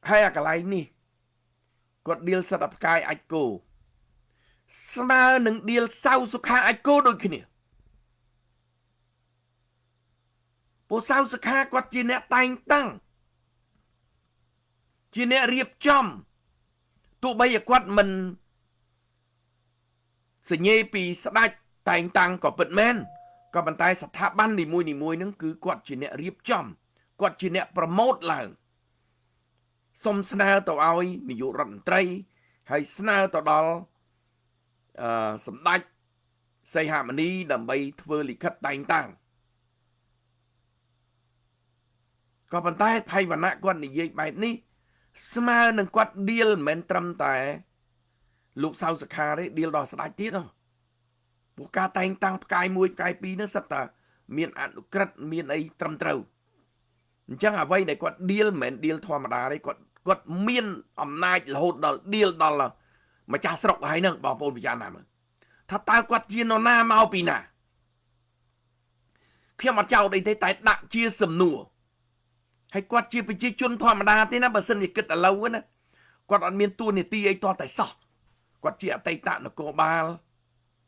hay cái lại nè quạt deal sập đập cài ạch cô mà nâng deal sau số khá ạch cô đôi khi nè bộ sau số khá quạt chỉ nè tay tăng chỉ nè riệp chom tụ bây giờ quạt mình sẽ nhê pì sát đạch tay tăng có bật men có bàn tay sát thả ban đi mùi nâng cứ quạt chỉ nè riệp chom quạt chỉ nè promote là xong sna tàu ai mình dụ rận tray hay sna tàu đó sầm đạch xây hạ mà đi đầm bay thưa lịch khất tay tăng có bàn tay thay và nạ quạt này dây bài ní sma nâng quạt deal men trâm tại lúc sau sẽ khá đấy deal đó sẽ đạch tiết không bộ ca tay tăng cái mùi cái pi nó sắp ta miền ăn cất miền ấy trâm trâu chẳng à vay này quạt deal men deal thoa mà đá đấy quạt miền ẩm nai là hốt đó deal đó là mà cha sọc hay nâng bảo bồn bị cha nào mà thật ta quạt chia nó na mau pi nà khi mà cháu đây thấy tại đặng chia sầm nùa hay quạt chia phải chia chun thoa mà đá thế na bà sân thì kết là lâu quá nè quạt ăn miền tu này ti ấy to tại sao quạt chia tay tạ nó cô ba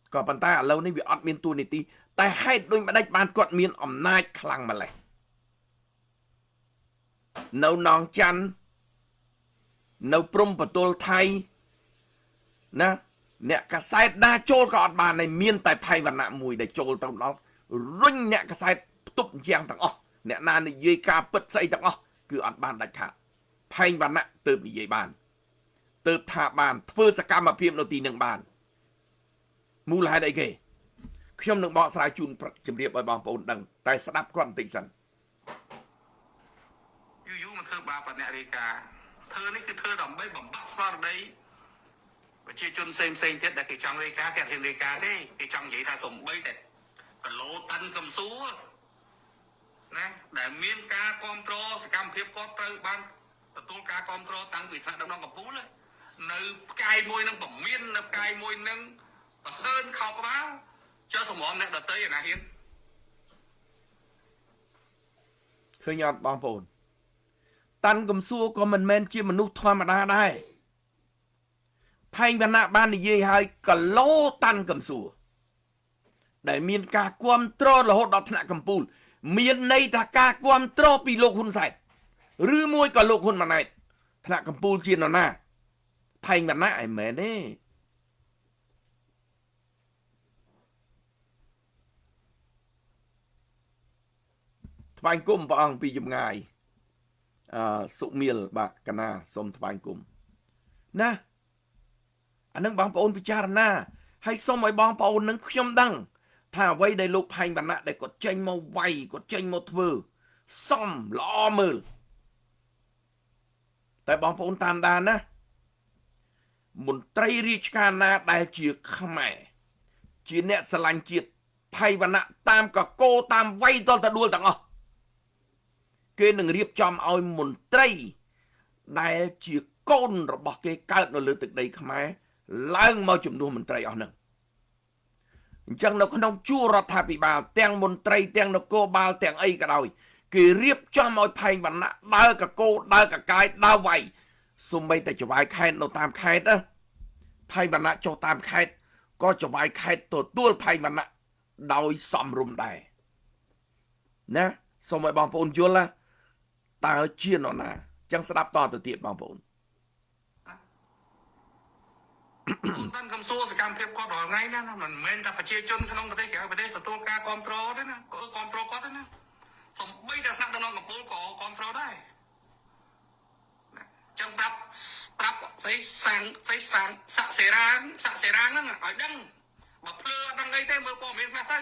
còn bàn tay ở lâu nên bị ăn miền tu này ti tại hai đôi mà đánh bàn quạt miền ẩm nai khăng mà lại nấu nón chăn nấu prum và tôl thay nè nè cả sai đa trôi có bàn này miên tại phay và nạ mùi để trôi tao nó rinh nè cả sai tụt giang tao nè na này dây ca bật xây tao cứ ăn bàn đại khả phay và nạ từ bị dây bàn từ thả bàn phơi sạc cam mà phim đầu tiên nâng bàn mù lại đây kì khi ông nâng bỏ sai chun chìm điệp ở bằng bồn đằng tại sát đáp con tỉnh sẵnยูมันเธอบาปเนี่ยริกาเธอนี่คือเธอดำไม่บ่มบักสลอดได้ไปเชื่อจนเซ็งเท็ดแต่กี่จังริกาแกเห็นริกาได้กี่จังใหญ่ถ้าสมไม่แต่ก็โลตันกำซูนะแต่เมียนกาคอมโตรสกรรมเพียบก็เติบ้านตัวกาคอมโตรตั้งวิถีดำน้องกับปูเลยในกายมวยนั่งบ่มเมียนในกายมวยนั่งเฮิร์นเข้ากระเป๋าเจ้าสมองเนี่ยเตยอย่างไรเห็นเคยยอดบางปนตันกำซัวก็มันแมนเชี่ยมนุษย์ธรรมดาได้ไพ่บรรณาบ้านนี่เย่ให้กะโลตันกำซัวได้มีกาความโตรละหดดอกธนากำปูลมีในตากาความโตรปีโลกหุ่นใส่หรือมวยก็โลกหุ่นมาในธนากำปูลเชียนหน้าไพ่บรรณาไอ้แม่เนี่ยทวายกุ้มปองปีจมงายสุเมียลบะกันนาสมทบายกลุ่มนะอันนั้นบางปอนพิจารณาให้สมัยบางปอนนั้นขยมดังถ้าไว้ได้ลูกภัยบรรณะได้กดเจงมาไวกดเจงมาทเวอซ่อมล้อมือแต่บางปอนตามดานนะมนตรีราชการนาได้เจียขแม่เจียเนี่ยสลังเจียภัยบรรณะตามกับโกตามไว้ตอนตะดูลต่างอ๋อគេនឹងរៀបចំឲ្យមន្ត្រីដែលជាកូនរបស់គេកើតនៅលើទឹកដីខ្មែរឡើងមកជំនួសមន្ត្រីអស់ហ្នឹងអញ្ចឹងនៅក្នុងជួររដ្ឋាភិបាលទាំងមន្ត្រីទាំងនគរបាលទាំងអីក៏ដោយគេរៀបចំឲ្យផែងវណ្ណៈដើរកកោដើរកកាយដើរវាយសូម្បីតែចវាយខេត្តនៅតាមខេត្តផែងវណ្ណៈចុះតាមខេត្តក៏ចវាយខេត្តទទួលផែងវណ្ណៈដោយសំរុំដែរណាសូមឲ្យបងប្អូនយល់ណាតើជានរណាចឹងស្ដាប់តទៅទៀតបងប្អូនតាន់កំសួរសកម្មភាពគាត់រាល់ថ្ងៃណាមិនមែនតែប្រជាជនក្នុងប្រទេសក្រៅប្រទេសទទួលការគ្រប់គ្រងទេណាគ្រប់គ្រងគាត់ទេណាសំបីតែថ្នាក់ដឹកនាំកម្ពុជាក៏គ្រប់គ្រងដែរចឹងប្រាប់ស្អីសាំងសាក់សេរាហ្នឹងឲ្យដឹងបើភ្លឺអត់ដឹងអីទេមើលព័ត៌មានខ្លះទៅ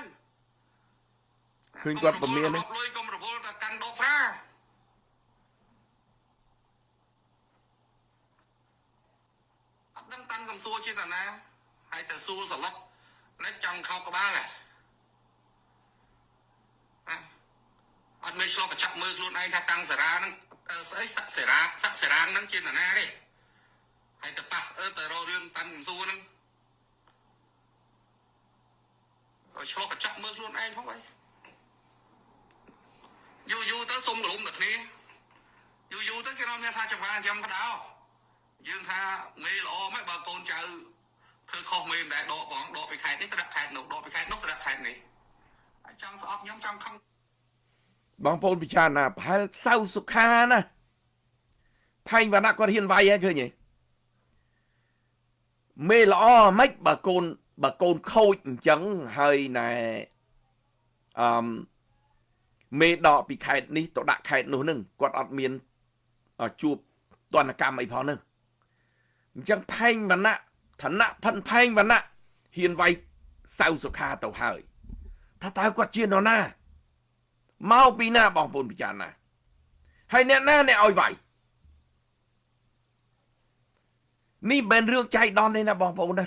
ឃើញគាត់ពមៀននេះលុយកុំរវល់តែកាន់ដកស្រាអត់ដឹងតាន់កំសួរជាតាណាហើយទៅសួរសឡុតណាចង់ខោក្បាលអត់មានឆ្លោះកញ្ចក់មើលខ្លួនឯងថាតាំងសារាហ្នឹងស្អីសាក់សេរាហ្នឹងជាតាណាទេហើយទៅប៉ះទៅរករឿងតាន់កំសួរហ្នឹងឆ្លោះកញ្ចក់មើលខ្លួនឯងផងហើយយូរទៅសុំកលុំតែគ្នា យូរទៅគេនាំគ្នាថាចម្រើនចាំបដៅយើងថាមេល្អមិនបើកូនចៅធ្វើខុសមេមិនដែលដកផងដកពីខេត្តនេះទៅដាក់ខេត្តនោះដកពីខេត្តនោះទៅដាក់ខេត្តនេះហើយចង់ស្អប់ខ្ញុំចង់ខឹងបងប្អូនពិចារណាប្រហែលសៅសុខាណាផែងវណ្ណៈគាត់ហ៊ានវាយហើយឃើញទេមេល្អមិនបើកូនខូចអញ្ចឹងហើយណែមេដកពីខេត្តនេះទៅដាក់ខេត្តនោះនឹងគាត់អត់មានជួបទណ្ឌកម្មអីផងនឹងអញ្ចឹងផែងវណ្ណៈឋានៈផែងវណ្ណៈហ៊ានវាយសៅសុខាទៅហើយថាតើគាត់ជានរណាមកពីណាបងប្អូនពិចារណាហើយអ្នកណាអ្នកឲ្យវាយនេះមិនរឿងចៃដន្យទេណាបងប្អូនណា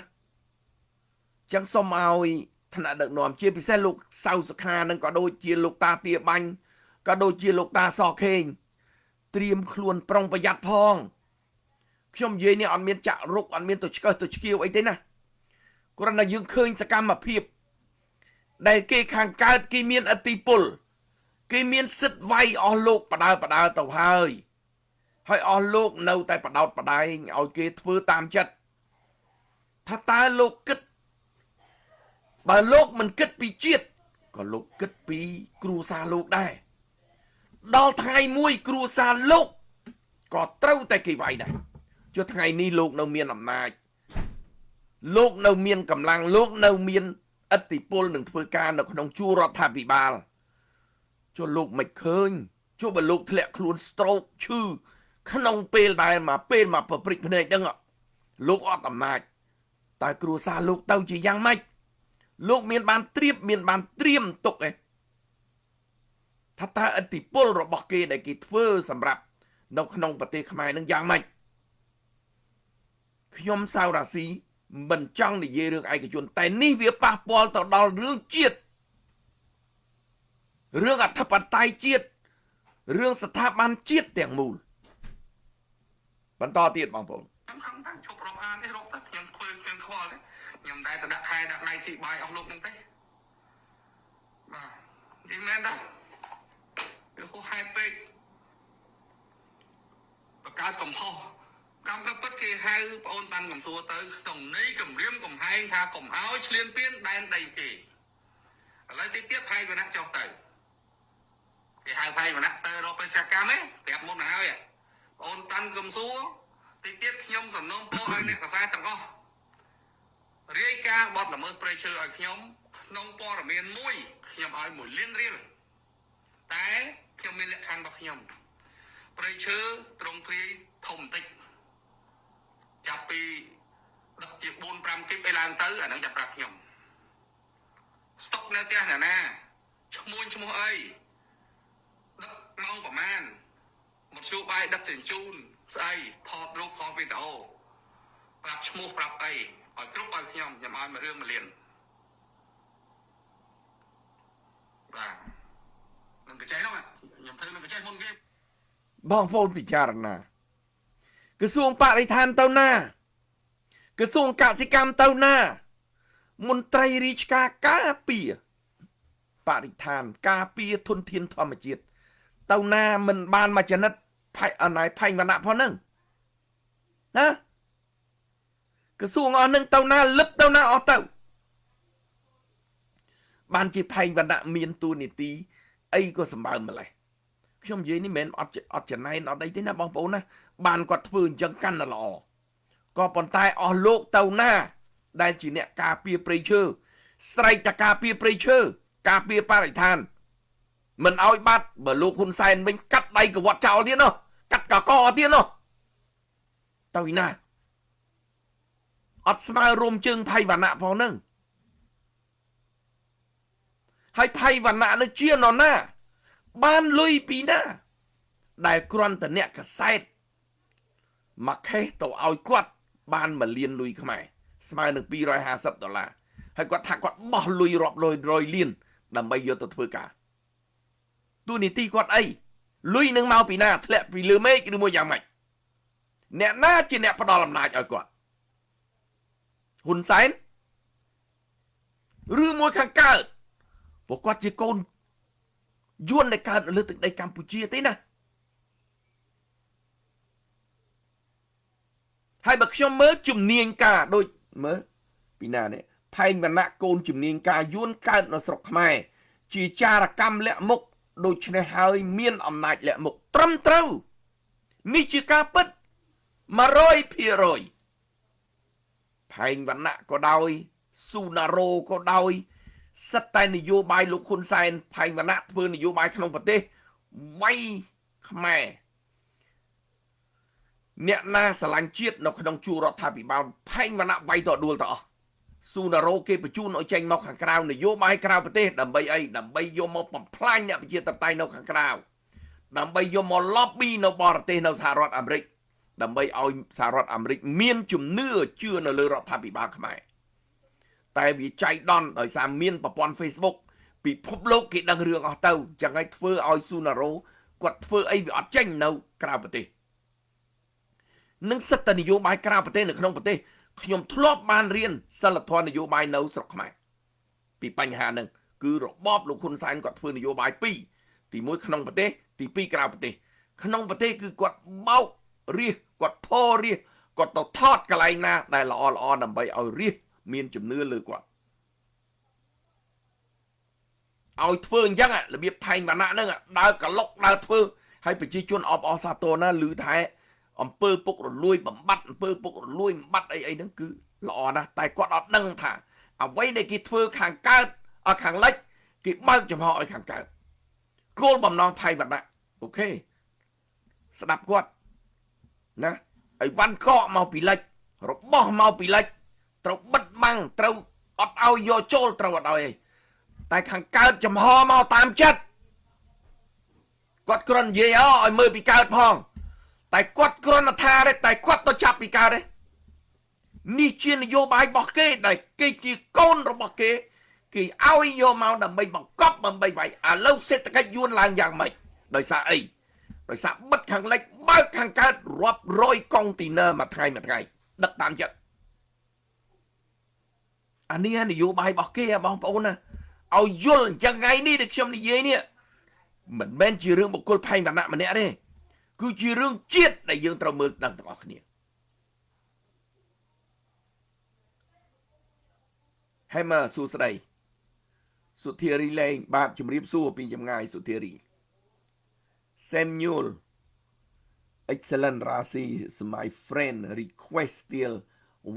ចឹងសូមឲ្យថ្នាក់ដឹកនាំជាពិសេសលោកសៅសុខានឹងក៏ដូចជាលោកតាទាបាញ់ក៏ដូចជាលោកតាសខេងត្រៀមខ្លួនប្រុងប្រយ័ត្នផងខ្ញុំនិយាយនេះអត់មានចាក់រុកអត់មានទៅឆ្កឹះទៅឆ្កៀវអីទេណាគ្រាន់តែយើងឃើញសកម្មភាពដែលគេខាងកើតគេមានអធិពលគេមានសិទ្ធិវាយអស់លោកបដើទៅហើយអស់លោកនៅតែបដោតបដែងឲ្យគេធ្វើតាមចិត្តថាតើលោកគិតបើលោកមិនគិតពីជាតិក៏លោកគិតពីគ្រួសារលោកដែរដល់ថ្ងៃមួយគ្រួសារលោកក៏ត្រូវតែគេវាយដែរចុះថ្ងៃនេះលោកនៅមានអំណាចលោកនៅមានកម្លាំងលោកនៅមានឥទ្ធិពលនឹងធ្វើការនៅក្នុងជួររដ្ឋាភិបាលចុះលោកមិនឃើញចុះបើលោកធ្លាក់ខ្លួន stroke ឈឺក្នុងពេលដែលមកពេលមកប្រព្រឹត្តភ្នែកហ្នឹងលោកអត់អំណាចតែគ្រួសារលោកទៅជាយ៉ាងម៉េចលោកមានបានត្រៀមទុកឯងថាតើឥទ្ធិពលរបស់គេដែលគេធ្វើសម្រាប់នៅក្នុងប្រទេសខ្មែរនឹងយ៉ាងម៉េចខ្ញុំសៅរាស៊ីមិនចង់និយាយរឿងឯកជនតែនេះវាប៉ះពាល់ទៅដល់រឿងជាតិរឿងអធិបតេយ្យជាតិរឿងស្ថាប័នជាតិទាំងមូលបន្តទៀតបងប្អូនខ្ញុំខំតាំងជប់រាប់អានទេរកទៅខ្ញុំធ្វើខ្ញុំខ្វល់ទេខ្ញុំតែទៅដាក់ខែដាក់ដៃស៊ីបាយអស់លោកនឹងទេបាទនិយាយមែនដែរវាហួសហេតុពេកបង្កើតកំហុសកម្មពិតគេហៅបងអូនតាន់កំសួរទៅក្នុងន័យគម្រាមកំហែងថាកុំឲ្យឈ្លានពានដែនដីគេឥឡូវទៀតផៃវណ្ណៈចុះទៅគេហៅផៃវណ្ណៈទៅរកបេសកកម្មឯងប្រាប់មុនទៅហើយបងអូនតាន់កំសួរទៀតខ្ញុំសំណូមពរឲ្យអ្នកកសែតទាំងអស់រាយការណ៍បទល្មើសព្រៃឈើឲ្យខ្ញុំក្នុងព័ត៌មានមួយខ្ញុំឲ្យ1លានរៀលតែខ្ញុំមានលក្ខខណ្ឌរបស់ខ្ញុំព្រៃឈើត្រង់ព្រាយធំតិចចាប់ពីដឹកជា4-5គីបអីឡើងទៅអានឹងចាប់ប្រាប់ខ្ញុំស្តុកនៅផ្ទះណាឈ្មោះអីដឹកម៉ោងប្រមាណមកជួបបាយដឹកជញ្ជូនស្អីថតរូបថតវីដេអូប្រាប់ឈ្មោះប្រាប់អីឲ្យគ្រប់ឲ្យខ្ញុំឲ្យមួយរឿង1លានបាទនឹងកញ្ចែនោះខ្ញុំធ្វើនឹងកញ្ចែមុនគេបងប្អូនពិចារណាក្រសួងបរិស្ថានទៅណាក្រសួងកសិកម្មទៅណាមន្ត្រីរាជការការពារបរិស្ថានការពារធនធានធម្មជាតិទៅណាមិនបានមកចនិតផៃអណៃផែងវណ្ណៈផងហ្នឹងណាក្រសួងអស់ហ្នឹងទៅណាលឹបទៅណាអស់ទៅបានជាផែងវណ្ណៈមានទូនីតិអីក៏សម្បើមម្លេះខ្ញុំនិយាយនេះមិនមែនអត់ចំណែនអត់អីទេណាបងប្អូនណាបានគាត់ធ្វើអញ្ចឹងកាន់តែល្អក៏ប៉ុន្តែអស់លោកទៅណាដែលជាអ្នកការពារព្រៃឈើស្រែកតែការពារព្រៃឈើការពារបរិស្ថានមិនឲ្យបាត់បើលោកហ៊ុនសែនវិញកាត់ដៃកវត្តចោលទៀតនោះកាត់កកទៀតនោះទៅឯណាអត់ស្មើរួមជើងផៃវណ្ណៈផងហ្នឹងហើយផៃវណ្ណៈនឹងជានរណាបានលុយពីណាដែលគ្រាន់តែអ្នកកសែតមកខេសទៅឲ្យគាត់បាន1លានលុយខ្មែរស្មើនឹង$250ហើយគាត់ថាគាត់បោះលុយរាប់100លានដើម្បីយកទៅធ្វើការទូនីតិគាត់អីលុយនឹងមកពីណាធ្លាក់ពីលើមេឃឬមួយយ៉ាងម៉េចអ្នកណាជាអ្នកផ្ដល់អំណាចឲ្យគាត់ហ៊ុនសែនឬមួយខាងកើតពួកគាត់ជាកូនយួនដែលកើតលើទឹកដីកម្ពុជាទេណា ហើយបើខ្ញុំមើលជំនាញការដូចមើលពីណានេះផែងវណ្ណៈកូនជំនាញការយួនកើតនៅស្រុកខ្មែរជាចារកម្មលាក់មុខដូច្នេះហើយមានអំណាចលាក់មុខត្រឹមត្រូវនេះជាការពិត 100% ផែងវណ្ណៈក៏ដោយស៊ូណារ៉ូក៏ដោយសិតតែនយោបាយលោកហ៊ុនសែនផែងវណ្ណៈធ្វើនយោបាយក្នុងប្រទេសវាយខ្មែរអ្នកណាស្រឡាញ់ជាតិនៅក្នុងជួររដ្ឋាភិបាលផែងវណ្ណៈវាយតដួលទៅអស់ស៊ូណារ៉ូគេបញ្ជូនឲ្យចេញមកខាងក្រៅនយោបាយក្រៅប្រទេសដើម្បីអីដើម្បីយកមកបំផ្លាញអ្នកប្រជាធិបតេយ្យនៅខាងក្រៅដើម្បីយកមក lobby នៅបរទេសនៅសហរដ្ឋអាមេរិកដើម្បីឲ្យសហរដ្ឋអាមេរិកមានជំនឿជឿនៅលើរដ្ឋាភិបាលខ្មែរតែវាចៃដន្យដោយសារមានប្រព័ន្ធ Facebook ពិភពលោកគេដឹងរឿងអស់ទៅចឹងហើយធ្វើឲ្យស៊ូណារ៉ូគាត់ធ្វើអីវាអត់ចេញនៅក្រៅប្រទេសនឹងសិទ្ធិនយោបាយក្រៅប្រទេសនៅក្នុងប្រទេសខ្ញុំធ្លាប់បានរៀនសិលធម៌នយោបាយនៅស្រុកខ្មែរពីបញ្ហាហ្នឹងគឺរបបលោកហ៊ុនសែនគាត់ធ្វើនយោបាយពីរទី1ក្នុងប្រទេសទី2ក្រៅប្រទេសក្នុងប្រទេសគឺគាត់បោករាសគាត់ផរាសគាត់ទៅថតកន្លែងណាដែលល្អល្អដើម្បីឲ្យរាសមានជំនឿលើគាត់ឲ្យធ្វើអញ្ចឹងរបៀបផែងវណ្ណៈហ្នឹងដើរកឡុកដើរធ្វើហើយប្រជាជនអបអរសាទរណាឮថាអំពើពុករលួយបំបត្តិអំពើពុករលួយបំបត្តិអីហ្នឹងគឺល្អណាស់តែគាត់អត់ដឹងថាអ្វីដែលគេធ្វើខាងកើតឲ្យខាងលិចគេបើកចំហឲ្យខាងកើតគោលបំណងផែងវណ្ណៈអូខេស្ដាប់គាត់ណាឲ្យវ៉ាន់កកមកពីលិចរបស់មកពីលិចត្រូវបិទបាំងត្រូវអត់ឲ្យយកចូលត្រូវអត់ឲ្យតែខាងកើតចំហមកតាមចិត្តគាត់គ្រាន់និយាយឲ្យមើលពីកើតផងតែគាត់គ្រាន់តែថាទេតែគាត់ទៅចាប់ពីកើតទេនេះជានយោបាយរបស់គេដែលគេជាកូនរបស់គេគេឲ្យយកមកដើម្បីបង្កប់ដើម្បីវាយឥឡូវសេដ្ឋកិច្ចយួនឡើងយ៉ាងម៉េចដោយសារអីដោយសារបិទខាងលិចបើកខាងកើតរាប់រយកុងទីន័រមួយថ្ងៃដឹកតាមចិត្តអានេះនយោបាយរបស់គេបងប្អូនណាឲ្យយល់អញ្ចឹងថ្ងៃនេះដែលខ្ញុំនិយាយនេះមិនមែនជារឿងបុគ្គលផែងវណ្ណៈម្នាក់ទេគឺជារឿងជាតិដែលយើងត្រូវមើលដឹងទាំងអស់គ្នាហើយមកសួស្ដីសុធារីលេងបាទជំរាបសួរពីចម្ងាយសុធារី Samuel excellent Rasi is my friend request still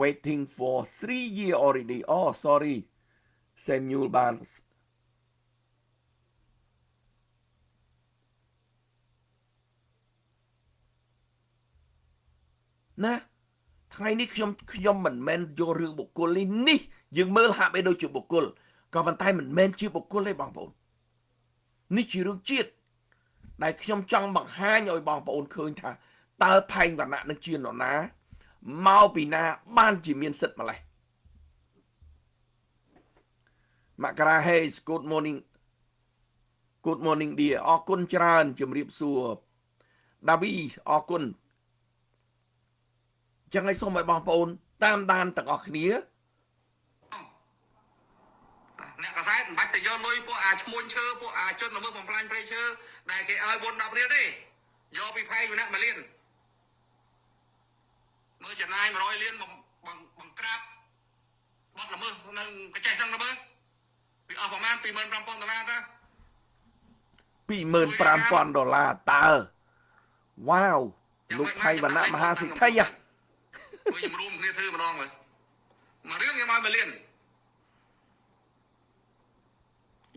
waiting for 3 years already oh sorry Samuel បាទណាថ្ងៃនេះខ្ញុំមិនមែនយករឿងបុគ្គលនេះយើងមើលហាក់បីដូចជាបុគ្គលក៏ប៉ុន្តែមិនមែនជាបុគ្គលទេបងប្អូននេះជារឿងជាតិដែលខ្ញុំចង់បង្ហាញឲ្យបងប្អូនឃើញថាតើផែងវណ្ណៈនឹងជានរណាមកពីណាបានជាមានសិទ្ធិម្លេះមករា Hey good morning dear អរគុណច្រើនជំរាបសួរដាវីអរគុណចឹងឲ្យសូមឲ្យបងប្អូនតាមដានទាំងអស់គ្នាអ្នកកសែតមិនបាច់ទៅយកលុយពួកអាឈ្មួញឈើពួកអាជនល្មើសបំផ្លាញព្រៃឈើដែលគេឲ្យ4 10រៀលទេយកពីផែងវណ្ណៈ1លានមើលចំណាយ100លានបង្ក្រាបបទល្មើសនៅកញ្ចេះហ្នឹងទៅមើលពីអស់ប្រមាណ $25,000 តា $25,000 តើវ៉ាវលោកផៃវណ្ណៈមហាសិទ្ធិមើលខ្ញុំរួមគ្នាធ្វើម្ដងមើលមួយរឿងខ្ញុំឲ្យ1លាន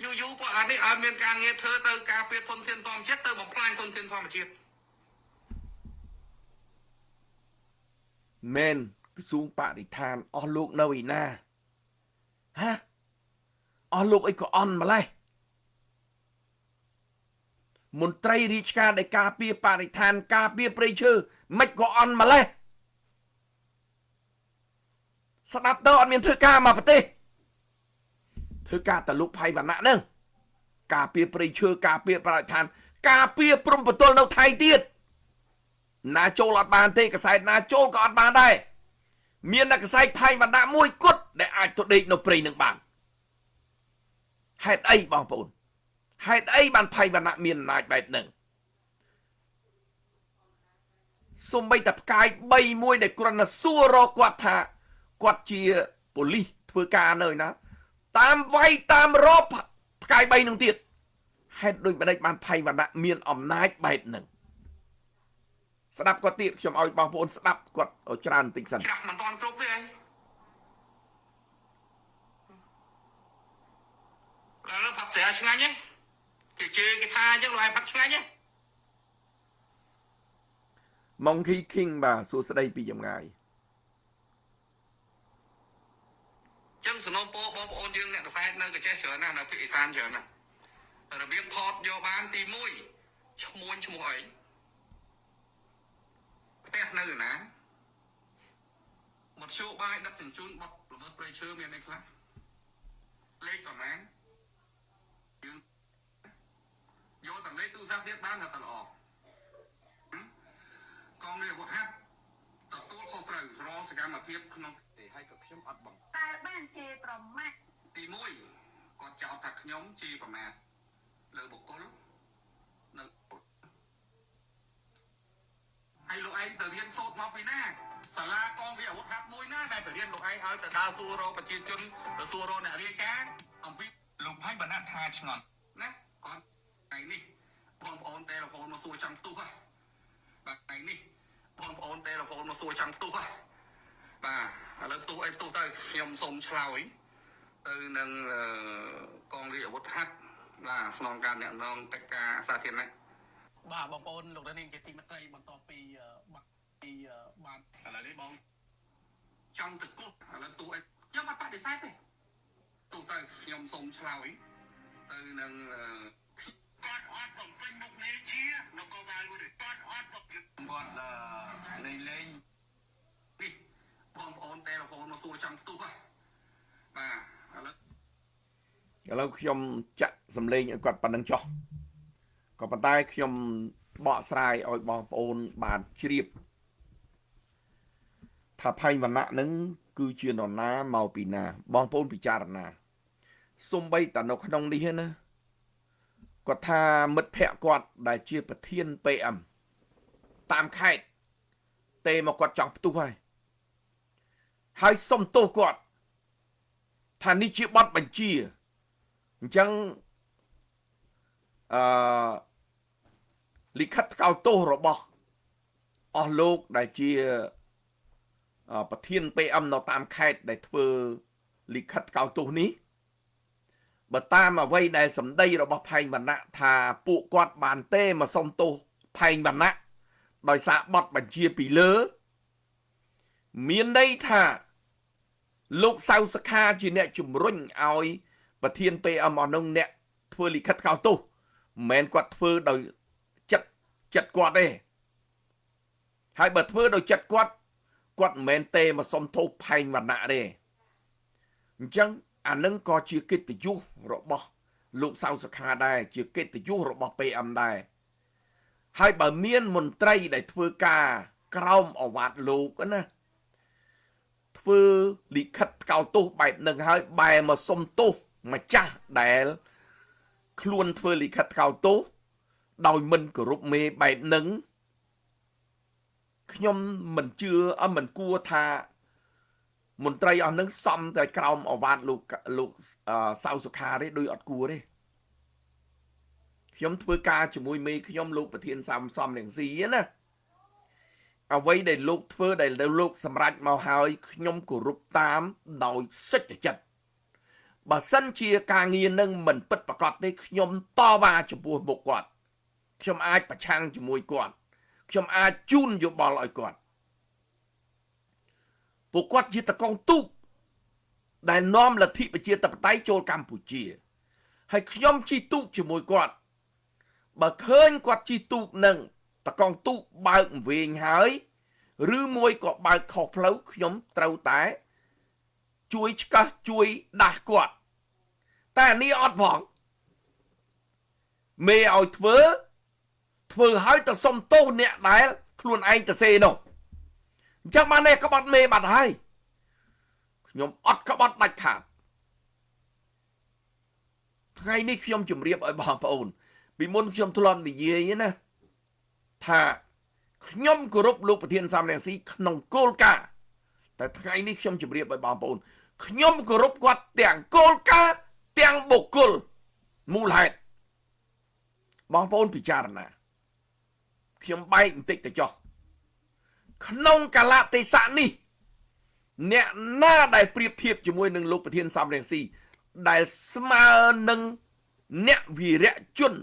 យូរពួកអានេះឲ្យមានការងារធ្វើទៅការពារធនធានធម្មជាតិទៅបំផ្លាញធនធានធម្មជាតិមែនក្រសួងបរិស្ថានអស់លោកនៅឯណាហ៎អស់លោកអីក៏អន់ម្លេះមន្ត្រីរាជការដែលការពារបរិស្ថានការពារព្រៃឈើមិនក៏អន់ម្លេះស្ដាប់ទៅអត់មានធ្វើការមកប្រទេសធ្វើការតលោកផៃវណ្ណៈហ្នឹងការពារព្រៃឈើការពារបរិស្ថានការពារព្រំប្រទល់នៅថៃទៀតណាចូលអត់បានទេកសែតណាចូលក៏អត់បានដែរមានតែកសែតផៃវណ្ណៈមួយគត់ដែលអាចទៅដេកនៅព្រៃនឹងបានហេតុអីបងប្អូនហេតុអីបានផៃវណ្ណៈមានអំណាចបែបហ្នឹង សូម្បីតែផ្កាយ3មួយដែលគ្រាន់តែសួររកគាត់ថាគាត់ជាប៉ូលីសធ្វើការនៅណាតាមវាយតាមរកផ្កាយ3នឹងទៀតហេតុដូចម្ដេចបានភ័យវណ្ណៈមានអំណាចបែបហ្នឹងស្ដាប់គាត់ទៀតខ្ញុំឲ្យបងប្អូនស្ដាប់គាត់ឲ្យច្រើនបន្តិចសិន ចាស់មិនតាន់គ្រប់ទេអីឡើយផាត់ស្រាឆ្ងាញ់ទេគេជឿគេថាអញ្ចឹងលោកឯងផាត់ឆ្ងាញ់ទេ Monkey King បាទសួស្ដីពីចម្ងាយ ចឹងសំណូមពរបងប្អូនយើងអ្នកកសែតនៅកចេះច្រើនណាស់នៅភាគឦសានច្រើនណាស់របៀបថតយកបានទី1ឈ្មោះអីផ្ទះនៅណាមធ្យោបាយដឹកជញ្ជូនបត់ល្មើសព្រៃឈើមានអីខ្លះលេខប្រហែលយើងយកតាមលេខទូរស័ព្ទទៀតបានតែល្អកងរាជអាវុធហត្ថទទួលខុសត្រូវរងសកម្មភាពក្នុងទេហើយក៏ខ្ញុំអត់បងតែបានជេរប្រមាថទី1គាត់ចោទថាខ្ញុំជេរប្រមាថលើបុគ្គលនិងហើយលោកឯងទៅរៀនសូត្រមកពីណាសាលាកងរាជអាវុធហត្ថមួយណាដែលទៅរៀនលោកឯងឲ្យទៅដើរសួររកប្រជាជនទៅសួររកអ្នករាយការណ៍អំពីលោកផៃបណ្ណាថាឆ្ងល់ណាគាត់ថ្ងៃនេះបងប្អូនទេរ៉ូហ្វូនមកសួរចង់ផ្ទុះហ៎បាទថ្ងៃនេះបងប្អូនទេរ៉ូហ្វូនមកសួរចង់ផ្ទុះហ៎បាទឥឡូវផ្ទុះអីផ្ទុះទៅខ្ញុំសូមឆ្លើយទៅនឹងកងរាជអាវុធហត្ថបាទស្នងការអ្នកនងកិច្ចការសាធារណៈបាទបងប្អូនលោកនាងជាទីមេត្រីបន្ទាប់ពីបាត់ពីបានឥឡូវនេះបងចង់ទៅគប់ឥឡូវទូអីខ្ញុំអត់បដិសេធទេទូទៅខ្ញុំសូមឆ្លើយទៅនឹងគាត់អត់បំពេញមុខនេះជានគរបាលមួយគាត់អត់បំពេញគាត់លេងនេះបងប្អូនតែរហូតមកសួរចង់ផ្ទុះបាទឥឡូវខ្ញុំចាក់សំឡេងឲ្យគាត់ប៉ុណ្្នឹងចុះក៏ប៉ុន្តែខ្ញុំបកស្រាយឲ្យបងប្អូនបានជ្រាបថាភ័យវណ្ណៈនឹងគឺជានរណាមកពីណាបងប្អូនពិចារណាសំបីតែនៅក្នុងនេះណាគាត់ថាមិត្តភ័ក្តិគាត់ដែលជាប្រធាន PM តាមខេត្តទេមកគាត់ចង់ផ្ទុះហើយសុំទោសគាត់ថានេះជាបទបញ្ជាអញ្ចឹងលិខិតថ្កោលទោសរបស់អស់លោកដែលជាប្រធាន PM នៅតាមខេត្តដែលធ្វើលិខិតថ្កោលទោសនេះបើតាមអ្វីដែលសម្ដីរបស់ផែងវណ្ណៈថាពួកគាត់បានទេមកសុំទោសផែងវណ្ណៈដោយសារបទបញ្ជាពីលើមានន័យថាលោកសៅសខាជាអ្នកជំរុញឲ្យប្រធាន PM អនោះអ្នកធ្វើលិខិតថ្កោលទោសមិនមែនគាត់ធ្វើដោយចិត្តគាត់ទេហើយបើធ្វើដោយចិត្តគាត់មិនមែនទេមកសុំទោសផែងវណ្ណៈទេអញ្ចឹងអានឹងក៏ជាកិត្តិយសរបស់លោកសៅសខាដែរជាកិត្តិយសរបស់ PM ដែរហើយបើមានមន្ត្រីដែលធ្វើការក្រោមអវ៉ាត់លោកណាធ្វើលិខិតថ្កោលទោសបែបនឹងហើយបែរមកសុំទោសម្ចាស់ដែលខ្លួនធ្វើលិខិតថ្កោលទោសដោយមិនគោរពមេបែបនឹងខ្ញុំមិនជឿមិនគួរថាមន្ត្រីអស់នឹងសំតែក្រោមអវ៉ាត់លោកសៅសុខាទេដោយអត់គួរទេខ្ញុំធ្វើការជាមួយមេខ្ញុំលោកប្រធានសំរងស៊ីណាអ្វីដែលលោកធ្វើដែលលោកសម្រេចមកហើយខ្ញុំគោរពតាមដោយសេចក្ដីចិត្តបើសិនជាការងារនឹងមិនពិតប្រាកដទេខ្ញុំតវ៉ាចំពោះមុខគាត់ខ្ញុំអាចប្រឆាំងជាមួយគាត់ខ្ញុំអាចជូនយោបល់ឲ្យគាត់ពួកគាត់ជាតកងទូកដែលនាំលទ្ធិប្រជាធិបតេយ្យចូលកម្ពុជាហើយខ្ញុំជិះទូកជាមួយគាត់បើឃើញគាត់ជិះទូកនឹងតកងទូកបើកវិញហើយឬមួយក៏បើកខុសផ្លូវខ្ញុំត្រូវតែជួយឆ្កឹះជួយដាស់គាត់តែអានេះអត់ផងមេឲ្យធ្វើឲ្យទៅសុំទោសអ្នកដែលខ្លួនឯងទៅសេនោះអញ្ចឹងបានតែក្បត់មេបាត់ហើយខ្ញុំអត់ក្បត់ដាច់ខាតថ្ងៃនេះខ្ញុំជម្រាបឲ្យបងប្អូនពីមុនខ្ញុំធ្លាប់និយាយណាថា ខ្ញុំគោរពលោកប្រធានសំរងស៊ីក្នុងគោលការណ៍តែថ្ងៃនេះខ្ញុំជម្រាបឲ្យបងប្អូនខ្ញុំគោរពគាត់ទាំងគោលការណ៍ទាំងបុគ្គលមូលហេតុបងប្អូនពិចារណាខ្ញុំបែកបន្តិចទៅចុះក្នុងកាលៈទេសៈនេះអ្នកណាដែលប្រៀបធៀបជាមួយនឹងលោកប្រធានសំរងស៊ីដែលស្មើនឹងអ្នកវីរៈជន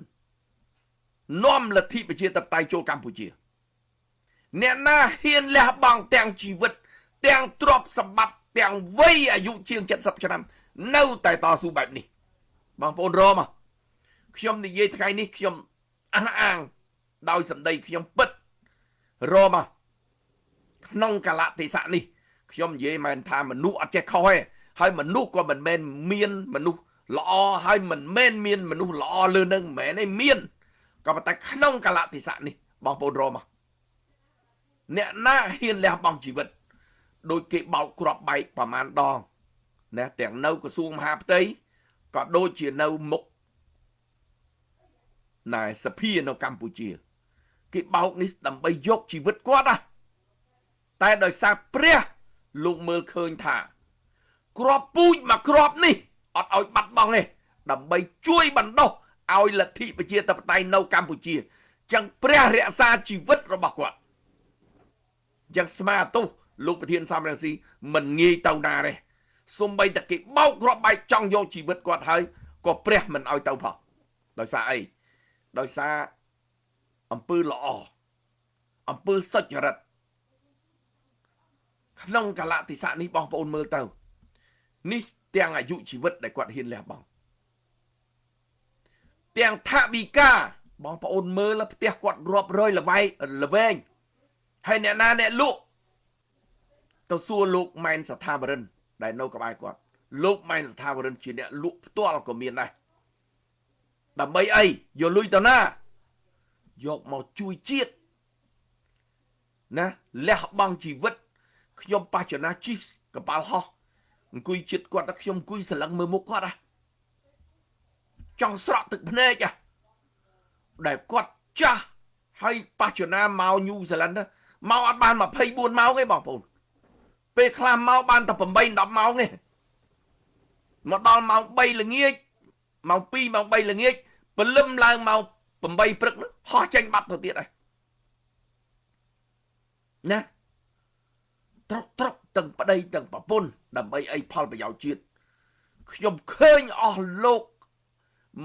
នាំលទ្ធិប្រជាធិបតេយ្យចូលកម្ពុជាអ្នកណាហ៊ានលះបង់ទាំងជីវិតទាំងទ្រព្យសម្បត្តិទាំងវ័យអាយុជាង70ឆ្នាំនៅតែតស៊ូបែបនេះបងប្អូនរមខ្ញុំនិយាយថ្ងៃនេះខ្ញុំអះអាងដោយសម្ដីខ្ញុំពិតរមក្នុងកាលៈទេសៈនេះខ្ញុំនិយាយមែនថាមនុស្សអត់ចេះខុសទេហើយមនុស្សក៏មិនមែនមានមនុស្សល្អហើយមិនមែនមានមនុស្សល្អលើនឹងមិនមែនទេមានក៏ប៉ុន្តែក្នុងកាលៈទេសៈនេះបងប្អូនរមអ្នកណាហ៊ានលះបង់ជីវិតដោយគេបោកគ្រាប់បែកប្រមាណដងណាទាំងនៅក្រសួងមហាផ្ទៃក៏ដូចជានៅមុខណែសភានៅកម្ពុជាគេបោកនេះដើម្បីយកជីវិតគាត់តែដោយសារព្រះលោកមើលឃើញថាគ្រាប់ពូជមកគ្រាប់នេះអត់ឲ្យបាត់បង់ទេដើម្បីជួយបណ្ដុះឲ្យលទ្ធិប្រជាធិបតេយ្យនៅកម្ពុជាចឹងព្រះរក្សាជីវិតរបស់គាត់ចឹងស្មារតីលោកប្រធានសំរងស៊ីមិនងាយទៅណាទេសូម្បីតែគេបោកគ្រាប់បែកចង់យកជីវិតគាត់ហើយក៏ព្រះមិនឲ្យទៅផងដោយសារអីដោយសារអំពើល្អអំពើសុចរិតក្នុងកាលៈទេសៈនេះបងប្អូនមើលទៅនេះទាំងអាយុជីវិតដែលគាត់ហ៊ានលះបង់ទាំងថវិកាបងប្អូនមើលផ្ទះគាត់រាប់រយល្វែងហើយអ្នកណាអ្នកលក់ទៅសួរលោកម៉ែនសថាវរិនដែលនៅក្បែរគាត់លោកម៉ែនសថាវរិនជាអ្នកលក់ផ្ទាល់ក៏មានដែរដើម្បីអីយកលុយទៅណាយកមកជួយជាតិណាលះបង់ជីវិតខ្ញុំបច្ចុប្បន្នជិះកប៉ាល់ហោះអង្គុយចិត្តគាត់ខ្ញុំអង្គុយស្រឡឹងមើលមុខគាត់ចង់ស្រក់ទឹកភ្នែកដែលគាត់ចាស់ហើយបច្ចុប្បន្នមកញូហ្សេឡង់មកអត់បាន24ម៉ោងទេបងប្អូនពេលខ្លះមកបានតែ8 10ម៉ោងទេមកដល់ម៉ោង3ល្ងាចម៉ោង2ម៉ោង3ល្ងាចព្រលឹមឡើងម៉ោង8ព្រឹកហោះចេញបាត់ទៅទៀតហើយណាត្រកទាំងប្តីទាំងប្រពន្ធដើម្បីអីផលប្រយោជន៍ជាតិខ្ញុំឃើញអស់លោក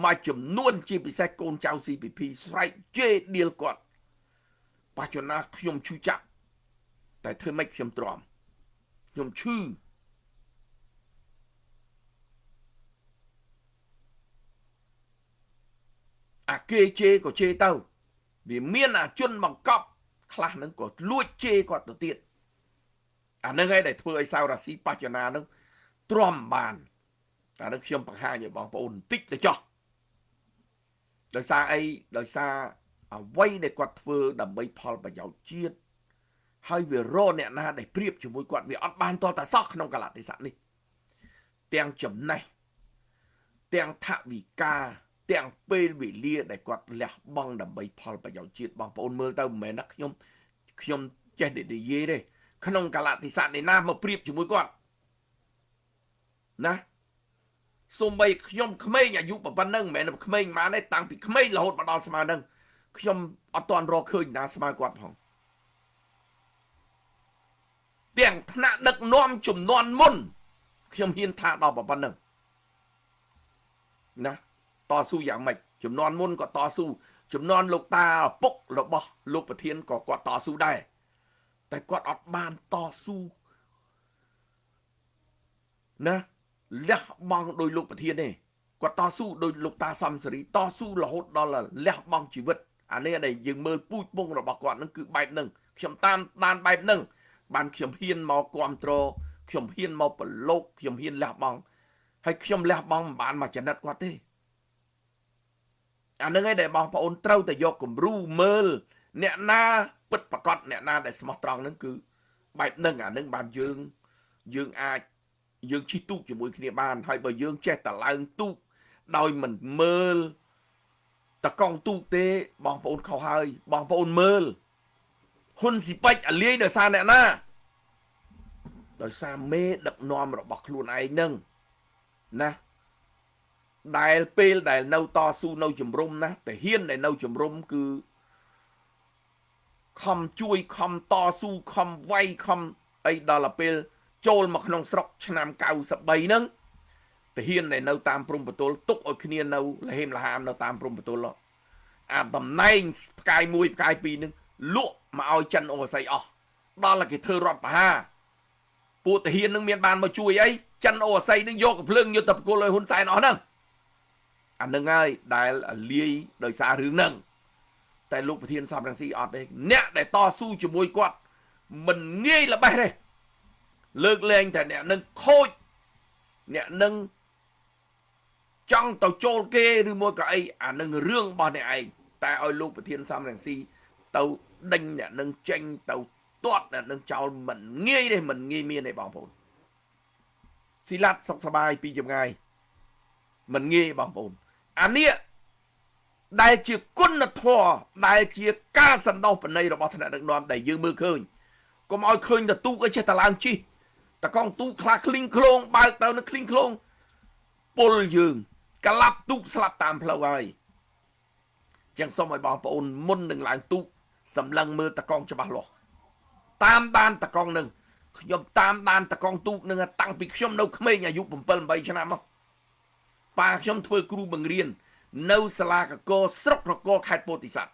មួយចំនួនជាពិសេសកូនចៅ CPP ស្រែកជេរដៀលគាត់បច្ចុប្បន្នខ្ញុំឈឺចាប់តែធ្វើម៉េចខ្ញុំទ្រាំខ្ញុំឈឺអាគេជេរក៏ជេរទៅវាមានអាជនបង្កប់ខ្លះហ្នឹងក៏លួចជេរគាត់ទៅទៀតអាហ្នឹងឯងដែលធ្វើឲ្យសាវរាស៊ីបច្ចុប្បន្នហ្នឹងទ្រាំបានអាហ្នឹងខ្ញុំបង្ហាញឲ្យបងប្អូនបន្តិចទៅចុះដោយសារអីដោយសារអ្វីដែលគាត់ធ្វើដើម្បីផលប្រយោជន៍ជាតិហើយវារកអ្នកណាដែលប្រៀបជាមួយគាត់វាអត់បានតតែសោះក្នុងកាលៈទេសៈនេះទាំងចំណេះទាំងថវិកាទាំងពេលវេលាដែលគាត់លះបង់ដើម្បីផលប្រយោជន៍ជាតិបងប្អូនមើលទៅមិនមែនណាខ្ញុំចេះនិយាយទេក្នុងកាលៈទេសៈនេះណាមកប្រៀបជាមួយគាត់ណាសូម្បីខ្ញុំក្មេងអាយុប៉ុណ្ណឹងមិនមែនក្មេងប៉ុន្មានទេតាំងពីក្មេងរហូតមកដល់ស្មើនឹងខ្ញុំអត់ទាន់រកឃើញណាស្មើគាត់ផងទាំងថ្នាក់ដឹកនាំជំនាន់មុនខ្ញុំហ៊ានថាដល់ប៉ុណ្ណឹងណាតស៊ូយ៉ាងម៉េចជំនាន់មុនក៏តស៊ូជំនាន់លោកតាឪពុករបស់លោកប្រធានក៏គាត់តស៊ូដែរតែគាត់អត់បានតស៊ូណាលះបង់ដោយលោកប្រធានទេគាត់តស៊ូដោយលោកតាសំសេរីតស៊ូរហូតដល់លះបង់ជីវិតអានេះដែលយើងមើលពូជពងរបស់គាត់ហ្នឹងគឺបែបហ្នឹងខ្ញុំតាមដានបែបហ្នឹងបានខ្ញុំហ៊ានមកគ្រប់គ្រងខ្ញុំហ៊ានមកប្រឡូកខ្ញុំហ៊ានលះបង់ហើយខ្ញុំលះបង់មិនបានមកចំណិតគាត់ទេអាហ្នឹងឯងដែលបងប្អូនត្រូវតែយកគំរូមើលអ្នកណាពិតប្រកបអ្នកណាដែលស្មោះត្រង់ហ្នឹងគឺបែបហ្នឹងអាហ្នឹងបានយើងអាចយើងជិះទូកជាមួយគ្នាបានហើយបើយើងចេះតែឡើងទូកដោយមិនមើលតកង់ទូកទេបងប្អូនខុសហើយបងប្អូនមើល ហ៊ុនស៊ីពេចអាលាយដោយសារអ្នកណាដោយសារមេដឹកនាំរបស់ខ្លួនឯងនឹងណាដែលពេលដែលនៅតស៊ូនៅជំរុំណាតែហ៊ានដែលនៅជំរុំគឺខំជួយខំតស៊ូខំវាយខំអីដល់ពេលចូលមកក្នុងស្រុកឆ្នាំ93ហ្នឹងតាហ៊ានដែលនៅតាមព្រំប្រទល់ទុកឲ្យគ្នានៅលហេមលហាមនៅតាមព្រំប្រទល់អាតំណែងផ្កាយ1ផ្កាយ2ហ្នឹងលក់មកឲ្យចិនអូស័យអស់ដល់តែគេធ្វើរដ្ឋប្រហារពួកតាហ៊ាននឹងមានបានមកជួយអីចិនអូស័យនឹងយកកំភ្លើងយុទ្ធប្រគល់ឲ្យហ៊ុនសែនអស់ហ្នឹងអានឹងហើយដែលលាយដោយសាររឿងហ្នឹងតែលោកប្រធានសំរងស៊ីអត់ទេអ្នកដែលតស៊ូជាមួយគាត់មិនងាយល្បេះទេលើកលែងតែអ្នកនឹងខូចអ្នកនឹងចង់ទៅចូលគេឬមួយក៏អីអានឹងរឿងរបស់អ្នកឯងតែឲ្យលោកប្រធានសំរងស៊ីទៅដេញអ្នកនឹងចេញទៅទាត់អ្នកនឹងចោលមិនងាយទេមិនងាយមានទេបងប្អូនស៊ីឡាត់សុខសบายពីចម្ងាយមិនងាយបងប្អូនអានេះដែលជាគុណធម៌ដែលជាការសន្តោសប្រណីរបស់ថ្នាក់ដឹកនាំដែលយើងមើលឃើញកុំឲ្យឃើញតែទូកឲ្យចេះតែឡើងជិះតកងទូកខ្លះឃ្លីងឃ្លងបើកទៅនឹងឃ្លីងឃ្លងពលយើងក្លាប់ទូកស្លាប់តាមផ្លូវហើយចឹងសូមឲ្យបងប្អូនមុននឹងឡើងទូកសម្លឹងមើលតកងច្បាស់លាស់តាមដានតកងនឹងខ្ញុំតាមដានតកងទូកនឹងតាំងពីខ្ញុំនៅក្មេងអាយុ7 8ឆ្នាំមកប៉ាខ្ញុំធ្វើគ្រូបង្រៀននៅសាលាកកស្រុករកខេត្តពោធិ៍សាត់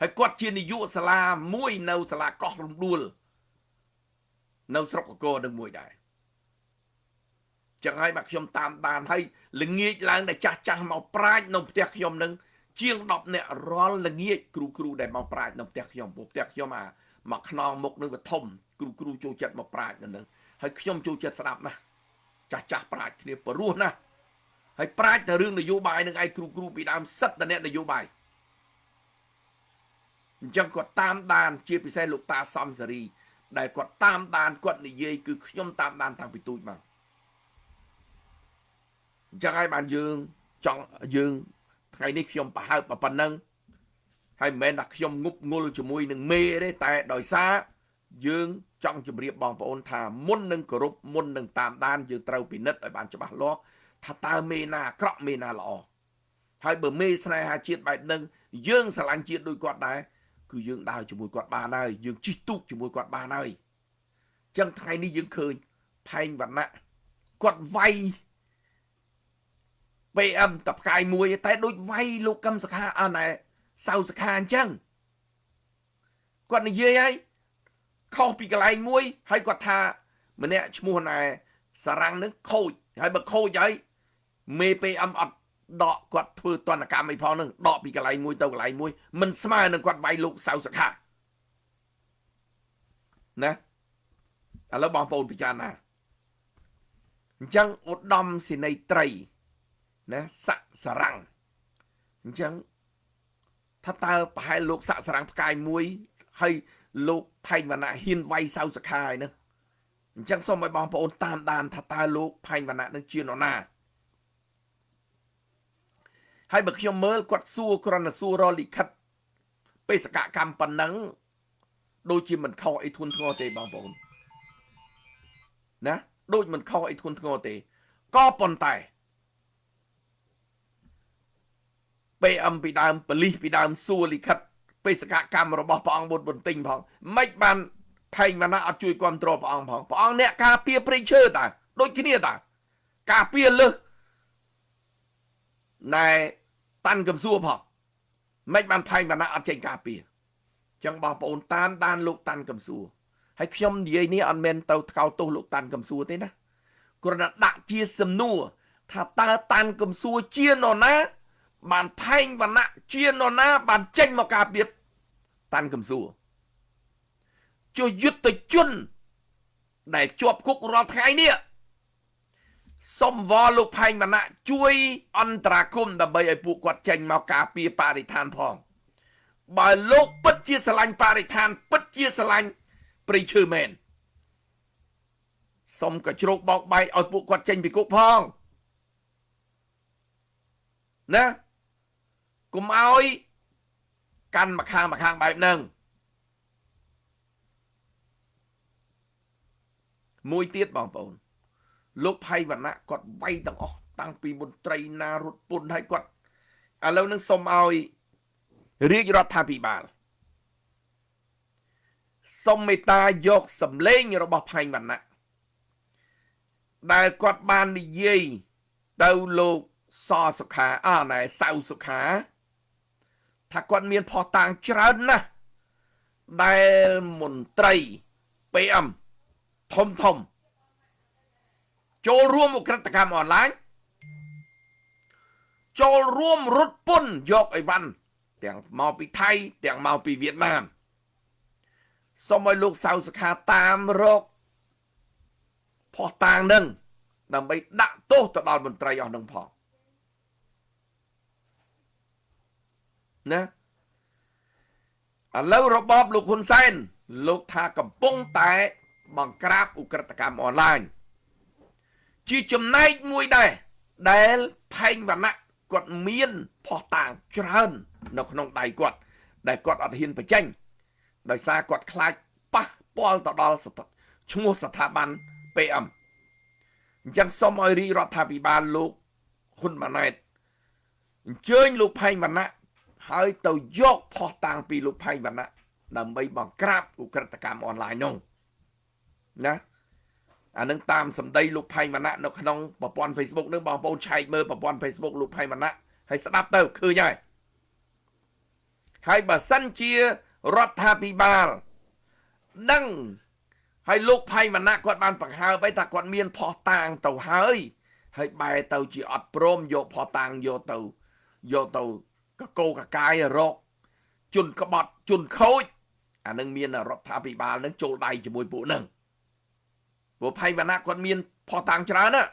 ហើយគាត់ជានាយកសាលាមួយនៅសាលាកោះរំដួលនៅស្រុកកកនឹងមួយដែរចឹងហើយបាទខ្ញុំតាមដានហើយល្ងាចឡើងតែចាស់មកប្រាជ្ញនៅផ្ទះខ្ញុំនឹងជាង10នាក់រាល់ល្ងាចគ្រូដែលមកប្រាជ្ញនៅផ្ទះខ្ញុំពួកផ្ទះខ្ញុំមកខ្នងមុខនឹងបឋមគ្រូចូលចិត្តមកប្រាជ្ញនៅនឹងហើយខ្ញុំចូលចិត្តស្ដាប់ណាស់ចាស់ប្រាជ្ញគ្នាព្រោះណាស់ហើយប្រាជ្ញតែរឿងនយោបាយនឹងឯងគ្រូពីដើមសិតតែអ្នកនយោបាយអញ្ចឹងគាត់តាមដានជាពិសេសលោកតាសំសេរីដែលគាត់តាមដានគាត់និយាយគឺខ្ញុំតាមដានតាំងពីទូចមកអញ្ចឹងហើយបានយើងថ្ងៃនេះខ្ញុំប្រហើបប៉ុណ្ណឹងហើយមិនមែនថាខ្ញុំងប់ងល់ជាមួយនឹងមេទេតែដោយសារយើងចង់ជម្រាបបងប្អូនថាមុននឹងគោរពមុននឹងតាមដានយើងត្រូវពិនិត្យឲ្យបានច្បាស់លាស់ថាតើមេណាអាក្រក់មេណាល្អហើយបើមេស្នេហាជាតិបែបហ្នឹងយើងស្រឡាញ់ជាតិដូចគាត់ដែរគឺយើងដើរជាមួយគាត់បានហើយយើងជិះទូកជាមួយគាត់បានហើយអញ្ចឹងថ្ងៃនេះយើងឃើញផែងវណ្ណៈគាត់វាយ PM តផ្កាយមួយតែដូចវាយលោកកឹមសុខាអណែសៅសុខាអញ្ចឹងគាត់និយាយហើយខុសពីកន្លែងមួយហើយគាត់ថាម្នាក់ឈ្មោះណែសារ៉ាំងនឹងខូចហើយបើខូចហើយមេ PM អត់ដកគាត់ធ្វើតនកម្មអីផងនឹងដកពីកន្លែងមួយទៅកន្លែងមួយមិនស្មើនឹងគាត់វាយលោកសៅសុខាណាឥឡូវបងប្អូនពិចារណាអញ្ចឹងឧត្តមសេនីយ៍ត្រីណាសាក់សារ៉ាំងអញ្ចឹងថាតើប្រហែលលោកសាក់សារ៉ាំងផ្កាយមួយហើយលោកផែងវណ្ណៈហ៊ានវាយសៅសុខាហើយហ្នឹងអញ្ចឹងសូមឲ្យបងប្អូនតាមដានថាតើលោកផែងវណ្ណៈនឹងជានរណាហើយបើខ្ញុំមើលគាត់សួរគ្រាន់តែសួររលិខិតបេសកកម្មប៉ុណ្ណឹងដូចជាមិនខុសអីធ្ងន់ធ្ងរទេបងប្អូនណាដូចមិនខុសអីធ្ងន់ធ្ងរទេក៏ប៉ុន្តែ PM ពីដើមប៉ូលីសពីដើមសួរលិខិតបេសកកម្មរបស់ព្រះអង្គមុតបន្ទិញផងមិនបានផែងវណ្ណៈអត់ជួយគ្រប់គ្រងព្រះអង្គផងព្រះអង្គអ្នកការពារព្រៃឈើតាដូចគ្នាតាការពារលើសណែតាន់កំសួរផងមិនបានផែងវណ្ណៈអត់ចេញការពារចឹងបងប្អូនតាមដានលោកតាន់កំសួរហើយខ្ញុំនិយាយនេះអត់មែនទៅថ្កោលទោសលោកតាន់កំសួរទេណាគ្រាន់តែដាក់ជាសំណួរថាតើតាន់កំសួរជានរណាបានផែងវណ្ណៈជានរណាបានចេញមកការពារតាន់កំសួរជួយយុទ្ធជនដែលជាប់គុករាល់ថ្ងៃនេះសុំវល់លោកផែងវណ្ណៈជួយអន្តរាគមន៍ដើម្បីឲ្យពួកគាត់ចេញមកការពារបរិស្ថានផងបើលោកពិតជាស្រឡាញ់បរិស្ថានពិតជាស្រឡាញ់ព្រៃឈើមែនសុំក៏ជ្រោកបោកបាយឲ្យពួកគាត់ចេញពីគុកផងណាកុំឲ្យកាន់ម្ខាងបែបហ្នឹង មួយទៀតបងប្អូនលោកផៃវណ្ណៈគាត់វាយទាំងអស់តាំងពីមន្ត្រីណារត់ពន្ធឲ្យគាត់ឥឡូវនឹងសូមឲ្យរាជរដ្ឋាភិបាលសូមមេត្តាយកសម្លេងរបស់ផៃវណ្ណៈដែលគាត់បាននិយាយទៅលោកសសុខាណែសៅសុខាថាគាត់មានផុសតាងច្រើនណាស់ដែលមន្ត្រី PM ធំចូលរួមឧក្រិដ្ឋកម្មអនឡាញចូលរួមរត់ពន្ធយកអីវ៉ាន់ទាំងមកពីថៃទាំងមកពីវៀតណាមសូមឲ្យលោកសៅសុខាតាមរកផុសតាងនឹងដើម្បីដាក់ទោសទៅដល់មន្ត្រីអស់នឹងផងណាឥឡូវរបបលោកហ៊ុនសែនលោកថាកំពុងតែបង្ក្រាបឧក្រិដ្ឋកម្មអនឡាញជាចំណែកមួយដែរដែលផែងវណ្ណៈគាត់មានផុសតាងច្រើននៅក្នុងដៃគាត់ដែលគាត់អត់ហ៊ានបញ្ចេញដោយសារគាត់ខ្លាចប៉ះពាល់ទៅដល់ឈ្មោះស្ថាប័ន PM អញ្ចឹងសូមឲ្យរាជរដ្ឋាភិបាលលោកហ៊ុនម៉ាណែតអញ្ជើញលោកផែងវណ្ណៈហើយទៅយកផុសតាងពីលោកផែងវណ្ណៈដើម្បីបង្ក្រាបឧក្រិដ្ឋកម្មអនឡាញនោះណាអានឹងតាមសម្ដីលោកផៃវណ្ណៈនៅក្នុងប្រព័ន្ធ Facebook នឹងបងប្អូនឆែកមើលប្រព័ន្ធ Facebook លោកផៃវណ្ណៈហើយស្ដាប់ទៅឃើញហើយបើសិនជារដ្ឋាភិបាលដឹងហើយលោកផៃវណ្ណៈគាត់បានបង្ហើបឲ្យថាគាត់មានផុសតាងទៅហើយបែរទៅជាអត់ព្រមយកផុសតាងយកទៅកកោកកាយរកជន់ក្បត់ជន់ខូចអានឹងមានរដ្ឋាភិបាលនឹងចូលដៃជាមួយពួកនឹងព្រោះផៃវណ្ណៈគាត់មានផុសតាងច្រើនណា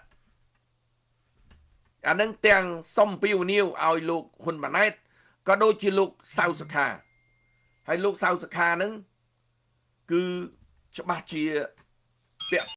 អានឹងទាំងសុំពីវនីវឲ្យលោកហ៊ុនម៉ាណែតក៏ដូចជាលោកសៅសុខាហើយលោកសៅសុខានឹងគឺច្បាស់ជាពាក់